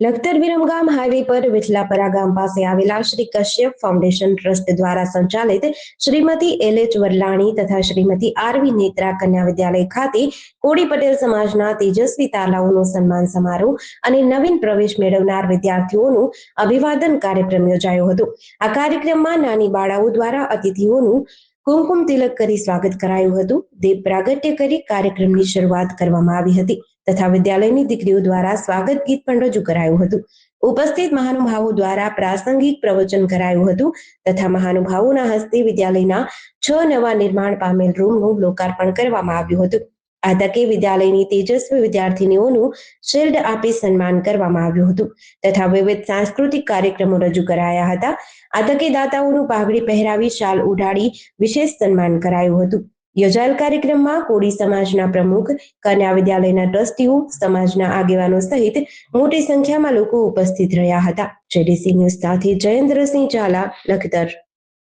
Lakhtar Viramgam highway પર વિઠલાપરા ગામ પાસે આવેલા શ્રી કશ્યપ ફાઉન્ડેશન ટ્રસ્ટ દ્વારા સંચાલિત શ્રીમતી એલ.એચ. વરલાણી તથા શ્રીમતી આર.વી. નેત્રા કન્યા વિદ્યાલય ખાતે કોળી પટેલ સમાજના તેજસ્વી તાલાઓનો સન્માન સમારોહ અને નવીન પ્રવેશ મેળવનાર વિદ્યાર્થીઓનું અભિવાદન કાર્યક્રમ યોજાયો હતો. આ કાર્યક્રમમાં નાની બાળાઓ દ્વારા અતિથિઓનું કુમકુમ તિલક કરી સ્વાગત કરાયું હતું. દીપ પ્રાગટ્ય કરી કાર્યક્રમની શરૂઆત કરવામાં આવી હતી તથા વિદ્યાલયની દીકરીઓ દ્વારા સ્વાગત ગીત પણ રજૂ કરાયું હતું. ઉપસ્થિત મહાનુભાવો દ્વારા પ્રાસંગિક પ્રવચન કરાયું હતું તથા મહાનુભાવોના હસ્તે વિદ્યાલયના 6 નવા નિર્માણ પામેલ રૂમનું લોકાર્પણ કરવામાં આવ્યું હતું. આ તકે વિદ્યાલયની તેજસ્વી વિદ્યાર્થીનીઓનું શિલ્ડ આપી સન્માન કરવામાં આવ્યું હતું તથા વિવિધ સાંસ્કૃતિક કાર્યક્રમો રજૂ કરાયા હતા. આ તકે દાતાઓનું પાઘડી પહેરાવી શાલ ઉડાડી વિશેષ સન્માન કરાયું હતું. યોજાયેલ કાર્યક્રમમાં કોળી સમાજના પ્રમુખ, કન્યા વિદ્યાલયના ટ્રસ્ટીઓ, સમાજના આગેવાનો સહિત મોટી સંખ્યામાં લોકો ઉપસ્થિત રહ્યા હતા. જેડીસી ન્યૂઝ સાથે જયેન્દ્રસિંહ ઝાલા, લખતર.